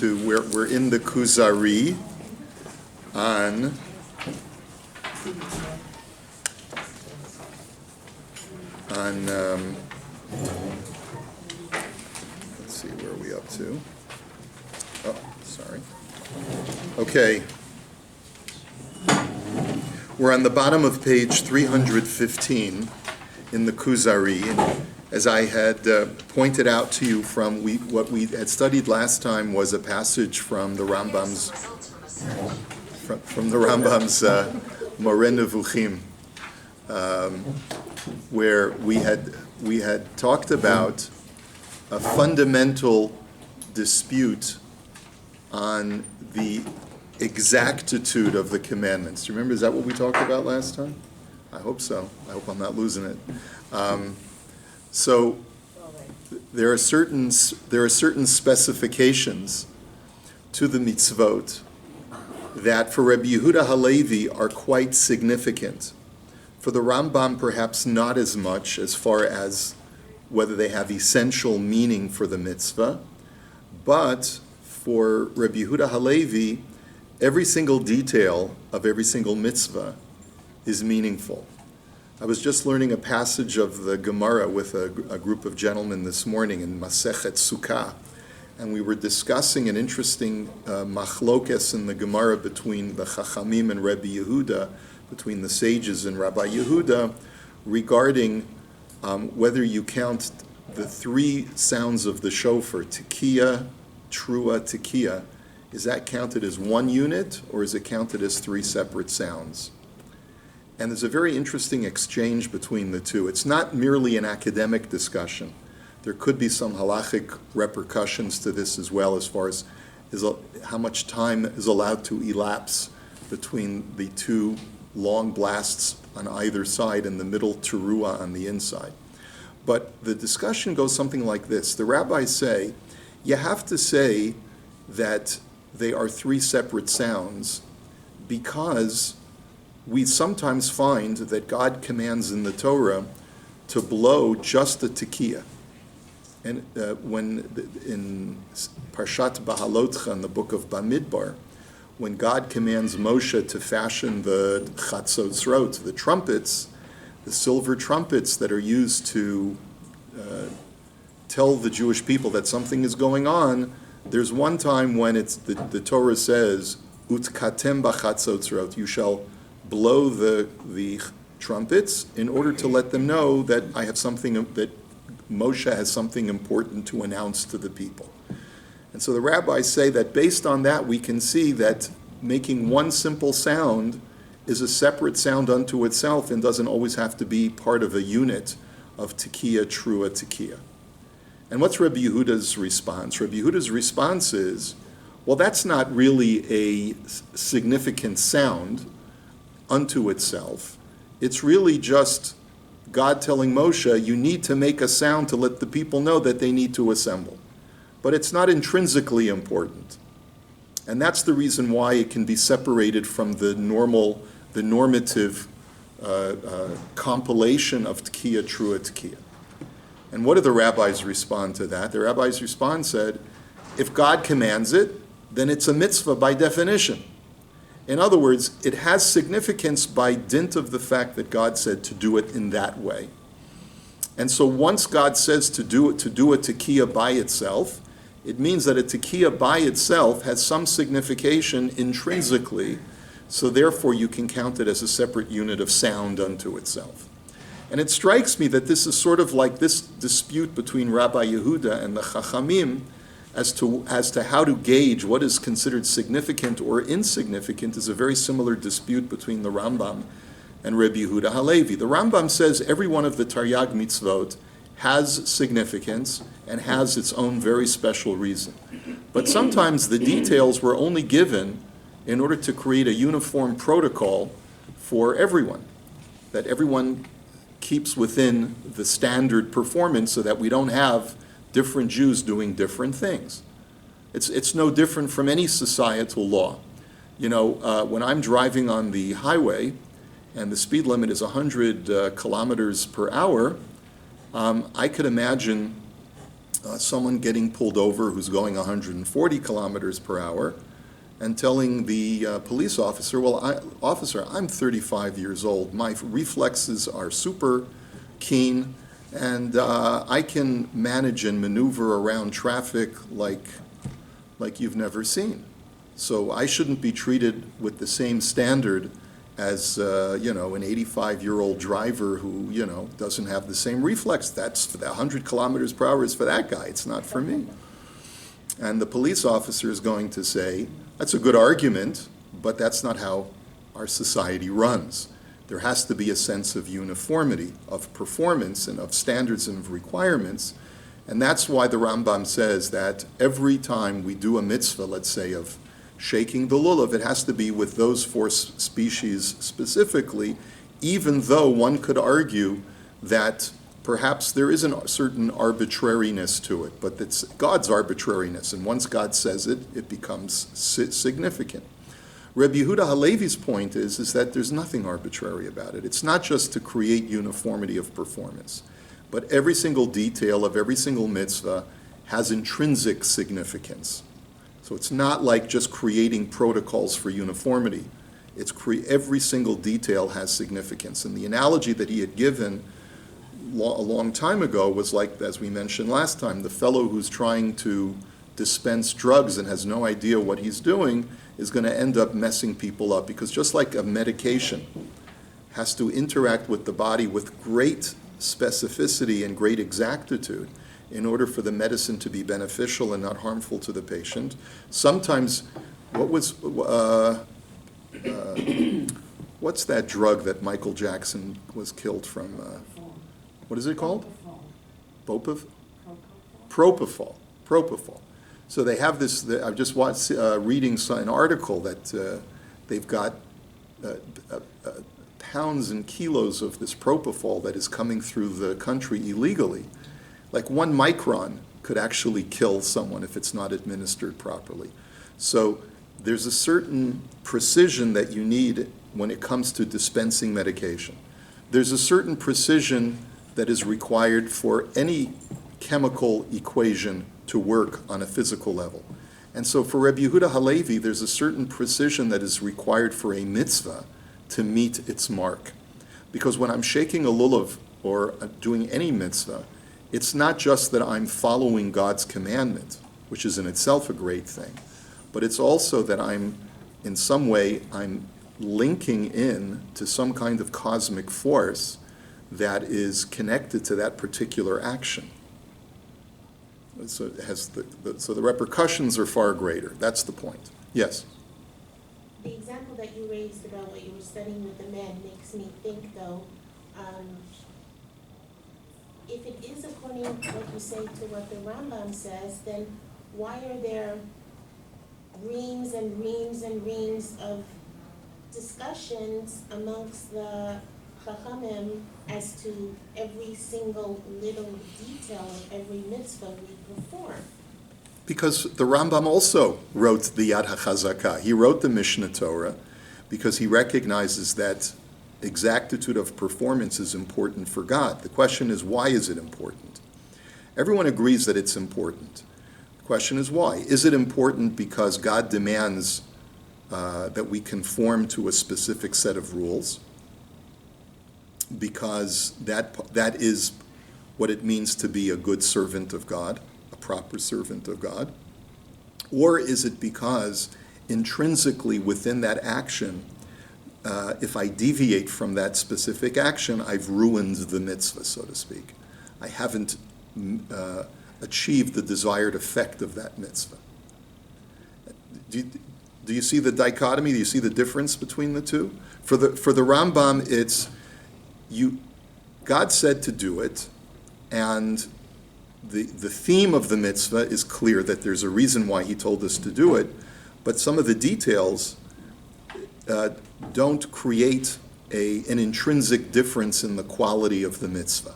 to, we're in the KUZARI on let's see, where are we up to? Oh, sorry. Okay. We're on the bottom of page 315 in the KUZARI, and as I had pointed out to you from what we had studied last time was a passage from the Rambam's Moreh Nevuchim, where we had talked about a fundamental dispute on the exactitude of the commandments. Do you remember, is that what we talked about last time? I hope so. I hope I'm not losing it. So there are certain specifications to the mitzvot that for Rabbi Yehuda Halevi are quite significant. For the Rambam, perhaps not as much as far as whether they have essential meaning for the mitzvah, but for Rabbi Yehuda Halevi, every single detail of every single mitzvah is meaningful. I was just learning a passage of the Gemara with a group of gentlemen this morning in Masechet Sukkah, and we were discussing an interesting machlokes in the Gemara between the Chachamim and Rabbi Yehuda, between the sages and Rabbi Yehuda, regarding whether you count the three sounds of the shofar, tekiah, trua, tekiah, is that counted as one unit or is it counted as three separate sounds? And there's a very interesting exchange between the two. It's not merely an academic discussion. There could be some halachic repercussions to this as well, as far as how much time is allowed to elapse between the two long blasts on either side and the middle teruah on the inside. But the discussion goes something like this. The rabbis say, you have to say that they are three separate sounds because we sometimes find that God commands in the Torah to blow just the tekiah. And when in Parshat Bahalotcha, in the book of Bamidbar, when God commands Moshe to fashion the chatzotzrot, the trumpets, the silver trumpets that are used to tell the Jewish people that something is going on, there's one time when it's the Torah says, Utkatem b'chatzotzrot, you shall blow the trumpets in order to let them know that I have something, that Moshe has something important to announce to the people. And so the rabbis say that based on that, we can see that making one simple sound is a separate sound unto itself and doesn't always have to be part of a unit of tekiah, trua, tekiah. And what's Rabbi Yehuda's response? Rabbi Yehuda's response is, well, that's not really a significant sound unto itself. It's really just God telling Moshe, you need to make a sound to let the people know that they need to assemble. But it's not intrinsically important. And that's the reason why it can be separated from the normative compilation of tekiah, trua, tekiah. And what do the rabbis respond to that? The rabbis said, if God commands it, then it's a mitzvah by definition. In other words, it has significance by dint of the fact that God said to do it in that way. And so once God says to do a tekiah by itself, it means that a tekiah by itself has some signification intrinsically, so therefore you can count it as a separate unit of sound unto itself. And it strikes me that this is sort of like this dispute between Rabbi Yehuda and the Chachamim as to how to gauge what is considered significant or insignificant is a very similar dispute between the Rambam and Rabbi Yehuda Halevi. The Rambam says every one of the Taryag mitzvot has significance and has its own very special reason. But sometimes the details were only given in order to create a uniform protocol for everyone, that everyone keeps within the standard performance so that we don't have different Jews doing different things. It's no different from any societal law. You know, when I'm driving on the highway and the speed limit is 100 kilometers per hour, I could imagine someone getting pulled over who's going 140 kilometers per hour and telling the police officer, well, officer, I'm 35 years old. My reflexes are super keen, and I can manage and maneuver around traffic like you've never seen. So I shouldn't be treated with the same standard as, an 85-year-old driver who, doesn't have the same reflex. That's for the 100 kilometers per hour is for that guy. It's not for me. And the police officer is going to say, that's a good argument, but that's not how our society runs. There has to be a sense of uniformity, of performance, and of standards and of requirements. And that's why the Rambam says that every time we do a mitzvah, let's say, of shaking the lulav, it has to be with those four species specifically, even though one could argue that perhaps there is a certain arbitrariness to it, but it's God's arbitrariness, and once God says it, it becomes significant. Rabbi Yehuda Halevi's point is that there's nothing arbitrary about it. It's not just to create uniformity of performance, but every single detail of every single mitzvah has intrinsic significance. So it's not like just creating protocols for uniformity. It's every single detail has significance. And the analogy that he had given a long time ago was like, as we mentioned last time, the fellow who's trying to dispense drugs and has no idea what he's doing is going to end up messing people up, because just like a medication has to interact with the body with great specificity and great exactitude in order for the medicine to be beneficial and not harmful to the patient. Sometimes, what's that drug that Michael Jackson was killed from? What is it called? Propofol. So they have this, I've just watched, reading an article that they've got pounds and kilos of this propofol that is coming through the country illegally. Like 1 micron could actually kill someone if it's not administered properly. So there's a certain precision that you need when it comes to dispensing medication. There's a certain precision that is required for any chemical equation to work on a physical level. And so for Rabbi Yehuda Halevi, there's a certain precision that is required for a mitzvah to meet its mark. Because when I'm shaking a lulav or doing any mitzvah, it's not just that I'm following God's commandment, which is in itself a great thing, but it's also that I'm linking in to some kind of cosmic force that is connected to that particular action. So the repercussions are far greater. That's the point. Yes? The example that you raised about what you were studying with the men makes me think, though, if it is according, like you say, to what the Rambam says, then why are there reams and reams and reams of discussions amongst the Chachamim as to every single little detail of every mitzvah we perform? Because the Rambam also wrote the Yad HaChazakah. He wrote the Mishnah Torah because he recognizes that exactitude of performance is important for God. The question is, why is it important? Everyone agrees that it's important. The question is, why? Is it important because God demands that we conform to a specific set of rules? Because that is what it means to be a good servant of God, a proper servant of God? Or is it because intrinsically within that action, if I deviate from that specific action, I've ruined the mitzvah, so to speak. I haven't achieved the desired effect of that mitzvah. Do you see the dichotomy? Do you see the difference between the two? For the Rambam, it's God said to do it, and the theme of the mitzvah is clear that there's a reason why he told us to do it, but some of the details don't create an intrinsic difference in the quality of the mitzvah,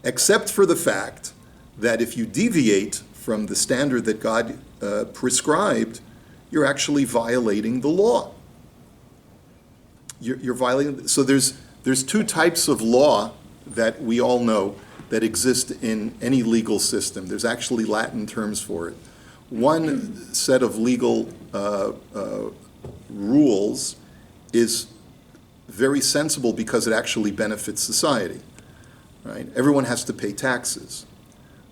except for the fact that if you deviate from the standard that God prescribed, you're actually violating the law. You're violating. So there's two types of law that we all know. that exist in any legal system. There's actually Latin terms for it. One set of legal rules is very sensible because it actually benefits society, right? Everyone has to pay taxes.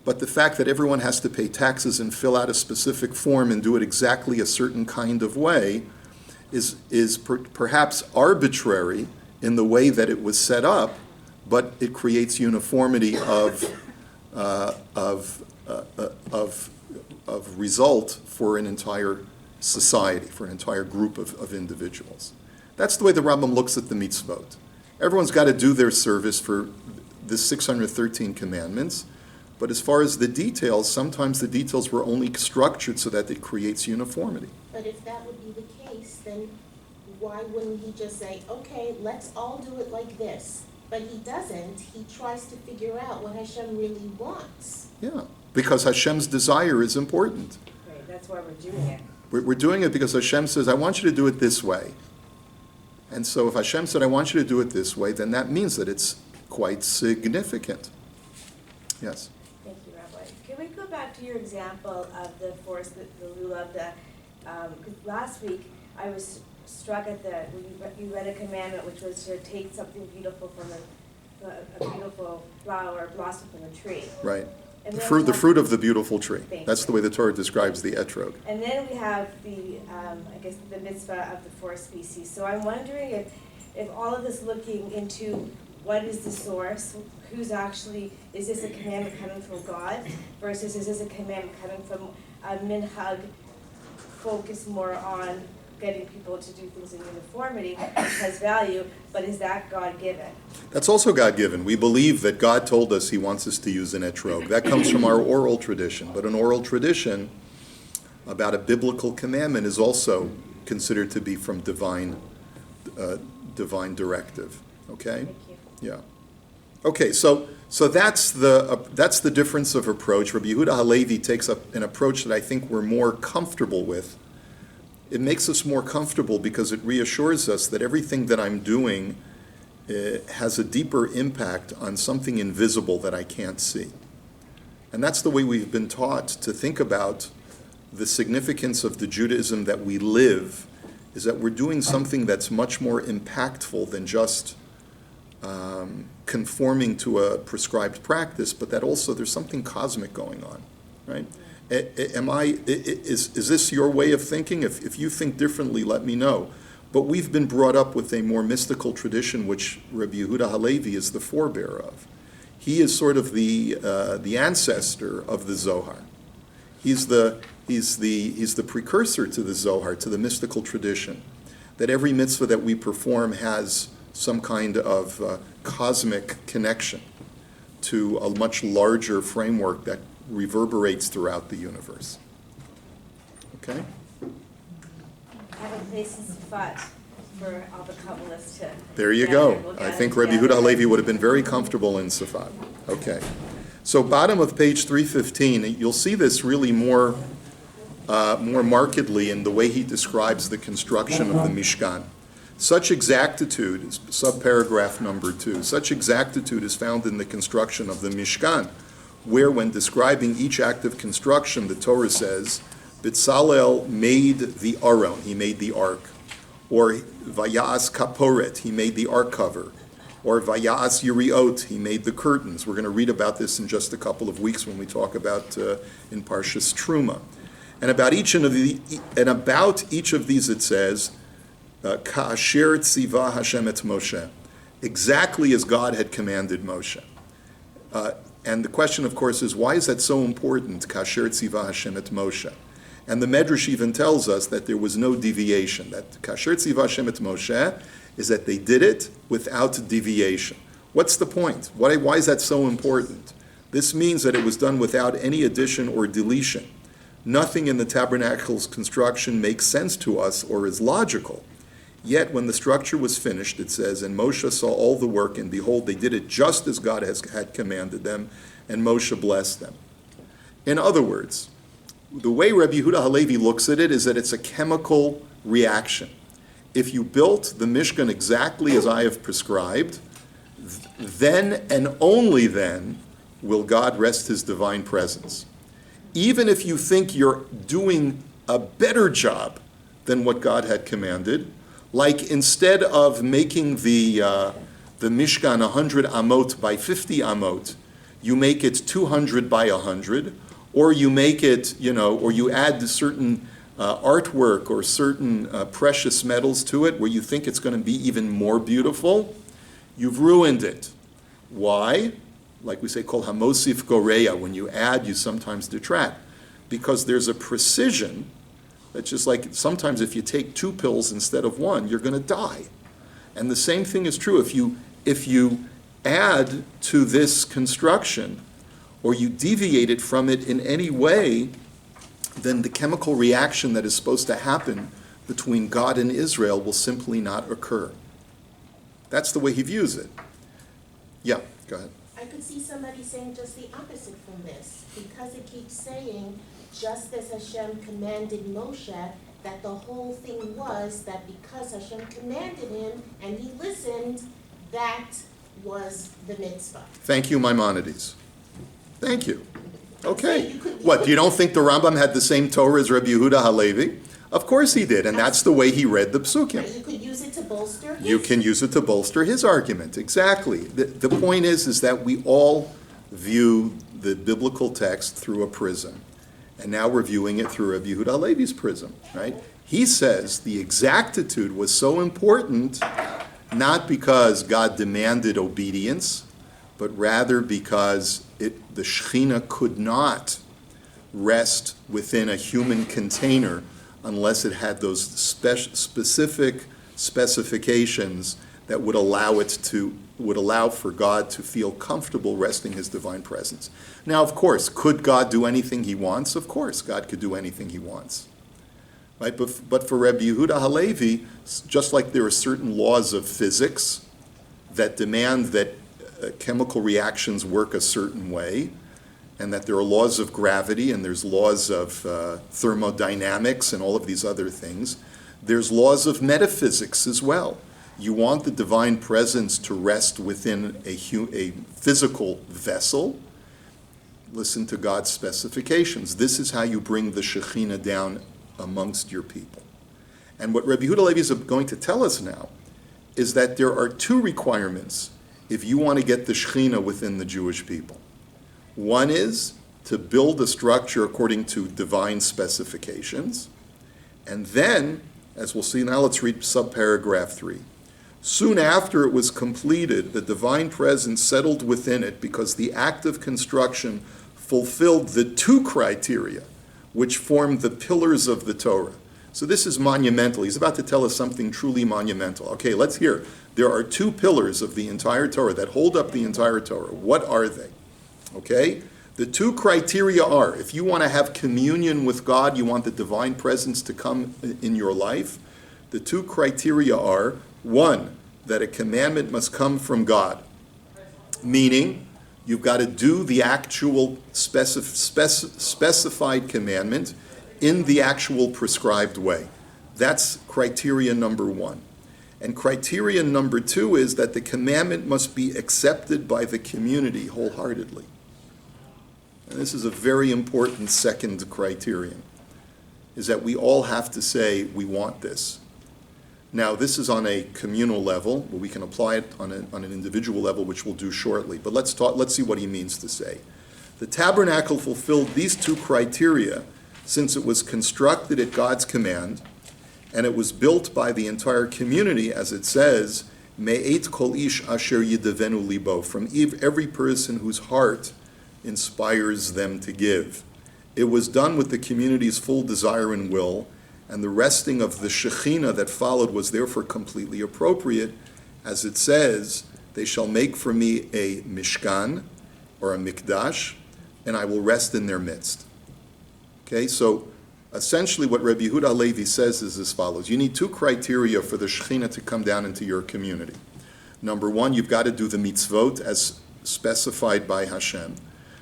But the fact that everyone has to pay taxes and fill out a specific form and do it exactly a certain kind of way is perhaps arbitrary in the way that it was set up, but it creates uniformity of result for an entire society, for an entire group of individuals. That's the way the Rambam looks at the mitzvot. Everyone's got to do their service for the 613 commandments, but as far as the details, sometimes the details were only structured so that it creates uniformity. But if that would be the case, then why wouldn't he just say, okay, let's all do it like this? But he doesn't. He tries to figure out what Hashem really wants. Yeah, because Hashem's desire is important. Right, that's why we're doing it. We're doing it because Hashem says, I want you to do it this way. And so if Hashem said, I want you to do it this way, then that means that it's quite significant. Yes? Thank you, Rabbi. Can we go back to your example of the force, the lulav, because last week I was struck at when you read a commandment which was to take something beautiful from a beautiful flower or blossom from a tree. Right. And The fruit of the beautiful tree. Thank That's you. the way the Torah describes the etrog. And then we have the, I guess, the mitzvah of the four species. So I'm wondering if all of this looking into what is the source, who's actually, is this a commandment coming from God versus is this a commandment coming from a minhag focused more on getting people to do things in uniformity, which has value, but is that God-given? That's also God-given. We believe that God told us He wants us to use an etrog. That comes from our oral tradition. But an oral tradition about a biblical commandment is also considered to be from divine directive. Okay? Thank you. Yeah. Okay, so that's the difference of approach. Rabbi Yehuda Halevi takes up an approach that I think we're more comfortable with. It makes us more comfortable because it reassures us that everything that I'm doing has a deeper impact on something invisible that I can't see. And that's the way we've been taught to think about the significance of the Judaism that we live, is that we're doing something that's much more impactful than just conforming to a prescribed practice, but that also there's something cosmic going on, right? Is this your way of thinking? If you think differently, let me know. But we've been brought up with a more mystical tradition, which Rabbi Yehuda Halevi is the forebearer of. He is sort of the ancestor of the Zohar. He's the precursor to the Zohar, to the mystical tradition, that every mitzvah that we perform has some kind of cosmic connection to a much larger framework that reverberates throughout the universe. Okay? I have a place in Safat for all the Kabbalists to... There you go. I think Rabbi Yehuda Halevi would have been very comfortable in Safat. Okay. So bottom of page 315, you'll see this really more markedly in the way he describes the construction of the Mishkan. Such exactitude, subparagraph number 2, such exactitude is found in the construction of the Mishkan, where when describing each act of construction, the Torah says, B'Tzalel made the Aron, he made the ark, or Vayas Kaporet, he made the ark cover, or Vayas Yiriot, he made the curtains. We're going to read about this in just a couple of weeks when we talk about in Parshas Truma. And about each of these it says, Ka'asher tziva Hashem et Moshe, exactly as God had commanded Moshe. And the question, of course, is why is that so important? Kasher tziva Hashem et Moshe. And the Medrash even tells us that there was no deviation. That Kasher tziva Hashem et Moshe is that they did it without deviation. What's the point? Why is that so important? This means that it was done without any addition or deletion. Nothing in the tabernacle's construction makes sense to us or is logical. Yet when the structure was finished, it says, and Moshe saw all the work, and behold, they did it just as God had commanded them, and Moshe blessed them. In other words, the way Rabbi Yehuda Halevi looks at it is that it's a chemical reaction. If you built the Mishkan exactly as I have prescribed, then and only then will God rest his divine presence. Even if you think you're doing a better job than what God had commanded, like instead of making the Mishkan 100 amot by 50 amot, you make it 200 by 100, or you make it, or you add certain artwork or certain precious metals to it where you think it's going to be even more beautiful, you've ruined it. Why? Like we say, kol hamosif goreya. When you add, you sometimes detract. Because there's a precision that's just like sometimes if you take 2 pills instead of 1, you're going to die. And the same thing is true if you add to this construction or you deviate it from it in any way, then the chemical reaction that is supposed to happen between God and Israel will simply not occur. That's the way he views it. Yeah, go ahead. I could see somebody saying just the opposite from this, because it keeps saying, just as Hashem commanded Moshe, that the whole thing was that because Hashem commanded him and he listened, that was the mitzvah. Thank you, Maimonides. Thank you. Okay. So What, you don't think the Rambam had the same Torah as Rabbi Yehuda Halevi? Of course he did, and that's the way he read the psukim. You could use it to bolster his. You can use it to bolster his argument, exactly. The point is that we all view the biblical text through a prism, and now we're viewing it through Rabbi Yehuda Halevi's prism, right? He says the exactitude was so important, not because God demanded obedience, but rather because the Shekhinah could not rest within a human container unless it had those specific specifications that would allow for God to feel comfortable resting his divine presence. Now, of course, could God do anything he wants? Of course, God could do anything he wants. Right? But for Rabbi Yehuda Halevi, just like there are certain laws of physics that demand that chemical reactions work a certain way, and that there are laws of gravity and there's laws of thermodynamics and all of these other things, there's laws of metaphysics as well. You want the divine presence to rest within a physical vessel. Listen to God's specifications. This is how you bring the Shekhinah down amongst your people. And what Rabbi Yehuda Halevi is going to tell us now is that there are 2 requirements if you want to get the Shekhinah within the Jewish people. One is to build a structure according to divine specifications. And then, as we'll see now, let's read subparagraph 3. Soon after it was completed, the divine presence settled within it because the act of construction fulfilled the 2 criteria which formed the pillars of the Torah. So this is monumental. He's about to tell us something truly monumental. Okay, let's hear. There are 2 pillars of the entire Torah that hold up the entire Torah. What are they? Okay? The 2 criteria are, if you want to have communion with God, you want the divine presence to come in your life, the 2 criteria are, 1, that a commandment must come from God, meaning you've got to do the actual specified commandment in the actual prescribed way. That's criteria number 1. And criteria number 2 is that the commandment must be accepted by the community wholeheartedly. And this is a very important second criterion, is that we all have to say, we want this. Now, this is on a communal level, but we can apply it on an individual level, which we'll do shortly. But let's see what he means to say. The tabernacle fulfilled these 2 criteria since it was constructed at God's command, and it was built by the entire community, as it says, Me'et kol ish asher yidavenu libo, from every person whose heart inspires them to give. It was done with the community's full desire and will, and the resting of the Shekhinah that followed was therefore completely appropriate. As it says, they shall make for me a Mishkan, or a Mikdash, and I will rest in their midst. Okay, so essentially what Rabbi Yehuda Halevi says is as follows. You need 2 criteria for the Shekhinah to come down into your community. Number 1, you've got to do the mitzvot as specified by Hashem.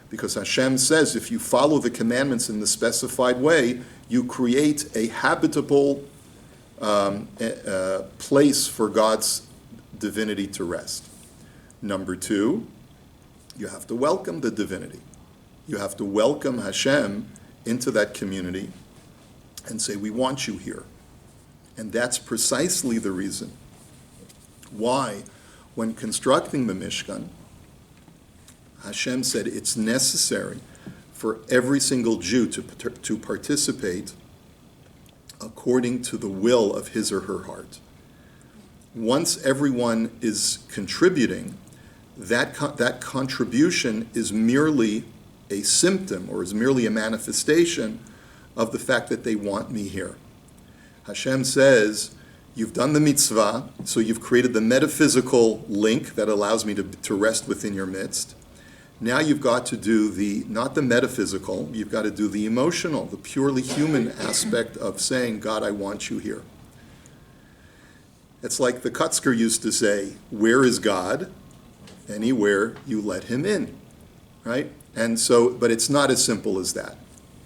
Because Hashem says if you follow the commandments in the specified way, you create a habitable place for God's divinity to rest. Number 2, You have to welcome the divinity. You have to welcome Hashem into that community and say, we want you here. And that's precisely the reason why, when constructing the Mishkan, Hashem said it's necessary for every single Jew to participate according to the will of his or her heart. Once everyone is contributing, that contribution is merely a symptom or is merely a manifestation of the fact that they want me here. Hashem says, you've done the mitzvah, so you've created the metaphysical link that allows me to rest within your midst. Now you've got to do not the metaphysical, you've got to do the emotional, the purely human aspect of saying, God, I want you here. It's like the Kutzker used to say, where is God? Anywhere you let him in, right? And so, but it's not as simple as that,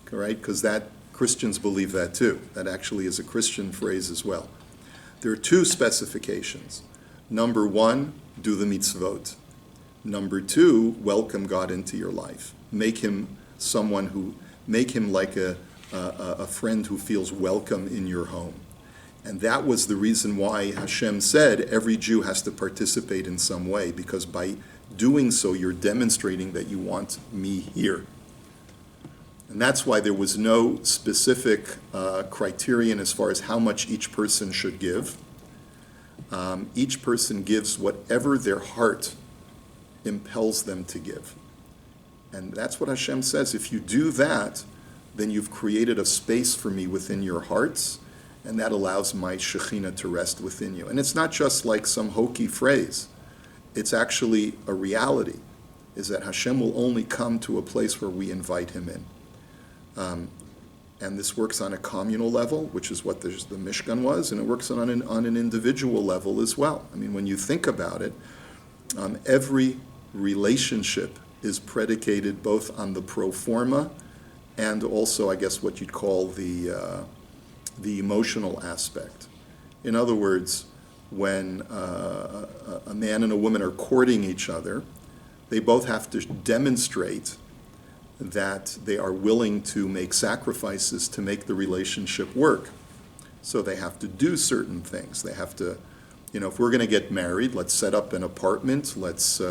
right? Because Christians believe that too. That actually is a Christian phrase as well. There are two specifications. Number one, do the mitzvot. Number two, welcome God into your life. Make him like a friend who feels welcome in your home. And that was the reason why Hashem said every Jew has to participate in some way, because by doing so, you're demonstrating that you want me here. And that's why there was no specific criterion as far as how much each person should give. Each person gives whatever their heart impels them to give. And that's what Hashem says. If you do that, then you've created a space for me within your hearts, and that allows my Shekhinah to rest within you. And it's not just like some hokey phrase. It's actually a reality, is that Hashem will only come to a place where we invite him in. And this works on a communal level, which is what the Mishkan was, and it works on an individual level as well. I mean, when you think about it, every relationship is predicated both on the pro forma and also, I guess, what you'd call the emotional aspect. In other words, when a man and a woman are courting each other, they both have to demonstrate that they are willing to make sacrifices to make the relationship work. So they have to do certain things. They have to, if we're going to get married, let's set up an apartment, let's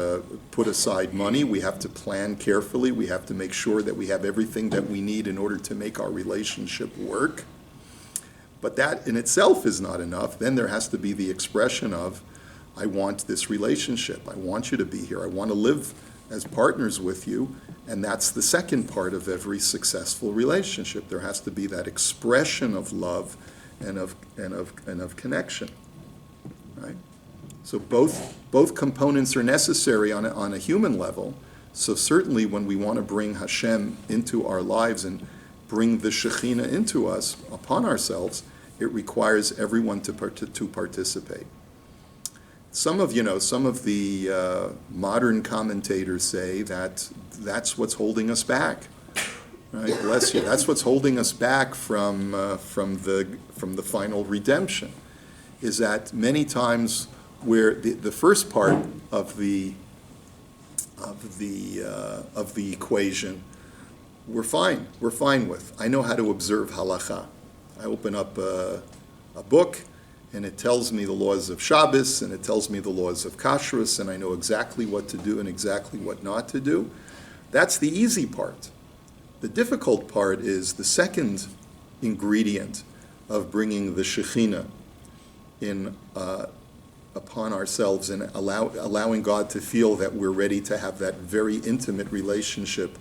put aside money, we have to plan carefully, we have to make sure that we have everything that we need in order to make our relationship work. But that in itself is not enough. Then there has to be the expression of, I want this relationship, I want you to be here, I want to live as partners with you, and that's the second part of every successful relationship. There has to be that expression of love and of connection, right? So both components are necessary on a human level. So certainly when we want to bring Hashem into our lives and bring the Shekhinah into us, upon ourselves, it requires everyone to participate. Some of the modern commentators say that that's what's holding us back. Right? Bless you. That's what's holding us back from the final redemption. Is that many times where the first part of the equation we're fine with. I know how to observe halacha. I open up a book, and it tells me the laws of Shabbos, and it tells me the laws of Kashrus, and I know exactly what to do and exactly what not to do. That's the easy part. The difficult part is the second ingredient of bringing the Shekhinah in upon ourselves and allowing God to feel that we're ready to have that very intimate relationship,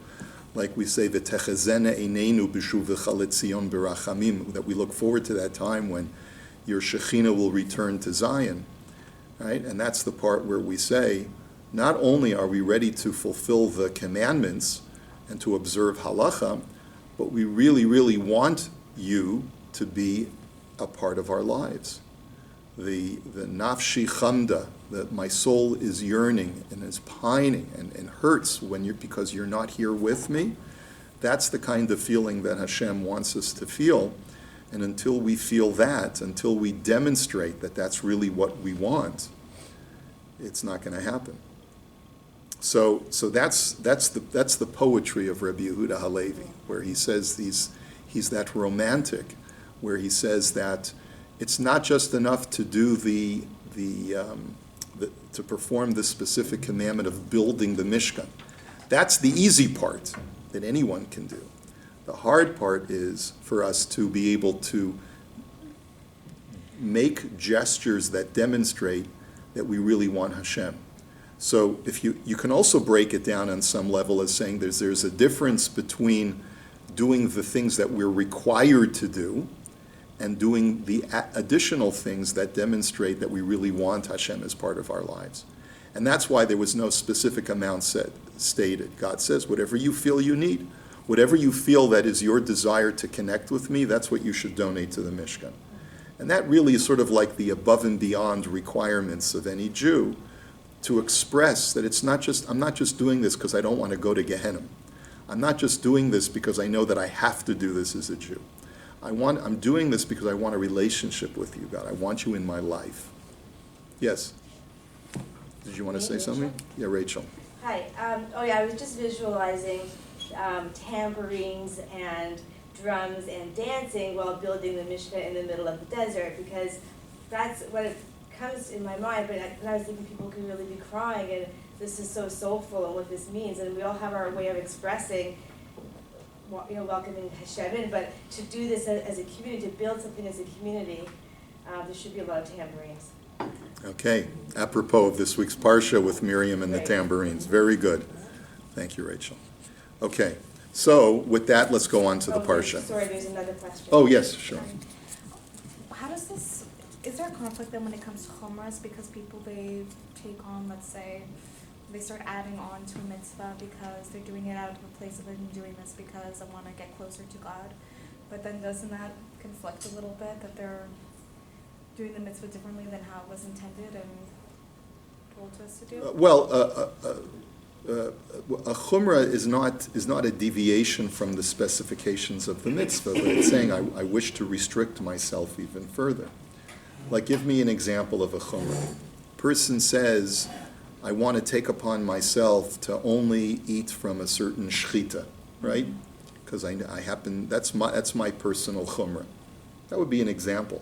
like we say, v'techezena eineinu b'shuvecha letzion b'rachamim, that we look forward to that time when your Shekhinah will return to Zion, right? And that's the part where we say, not only are we ready to fulfill the commandments and to observe halacha, but we really, really want you to be a part of our lives. The nafshi chamda, that my soul is yearning and is pining and hurts because you're not here with me, that's the kind of feeling that Hashem wants us to feel. And until we feel that, until we demonstrate that that's really what we want, it's not going to happen. So that's the poetry of Rabbi Yehuda Halevi, where he says he's that romantic, where he says that it's not just enough to do to perform the specific commandment of building the Mishkan. That's the easy part that anyone can do. The hard part is for us to be able to make gestures that demonstrate that we really want Hashem. So if you can also break it down on some level as saying there's a difference between doing the things that we're required to do and doing the additional things that demonstrate that we really want Hashem as part of our lives. And that's why there was no specific amount stated. God says, whatever you feel you need, whatever you feel that is your desire to connect with me, that's what you should donate to the Mishkan. And that really is sort of like the above and beyond requirements of any Jew, to express that I'm not just doing this because I don't want to go to Gehenna. I'm not just doing this because I know that I have to do this as a Jew. I'm doing this because I want a relationship with you, God. I want you in my life. Yes? Did you want to say something? Yeah, Rachel. Hi. I was just visualizing tambourines and drums and dancing while building the Mishkan in the middle of the desert, because that's what it comes in my mind. But I was thinking people could really be crying, and this is so soulful and what this means. And we all have our way of expressing, welcoming Hashem in. But to do this as a community, to build something as a community, there should be a lot of tambourines. Okay, apropos of this week's Parsha with Miriam and the tambourines. Very good. Thank you, Rachel. Okay, so with that, let's go on to the Parsha. Sorry, there's another question. Oh, yes, sure. How does this, is there a conflict then when it comes to chumras? Because people, they take on, let's say, they start adding on to a mitzvah because they're doing it out of a place of I'm doing this because I want to get closer to God. But then doesn't that conflict a little bit that they're doing the mitzvah differently than how it was intended and told to us to do? A chumrah is not a deviation from the specifications of the mitzvah, but it's saying I wish to restrict myself even further. Like, give me an example of a chumrah. Person says, I want to take upon myself to only eat from a certain shechita, right? Because that's my personal chumrah. That would be an example.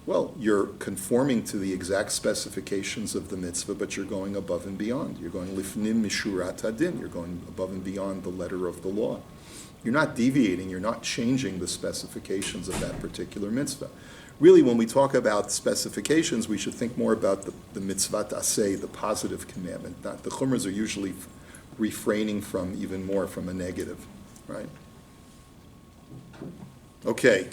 Well, you're conforming to the exact specifications of the mitzvah, but you're going above and beyond. You're going lifnim mishurat hadin. You're going above and beyond the letter of the law. You're not deviating. You're not changing the specifications of that particular mitzvah. Really, when we talk about specifications, we should think more about the mitzvot aseh, the positive commandment. Not the chumras are usually refraining from even more from a negative, right? Okay.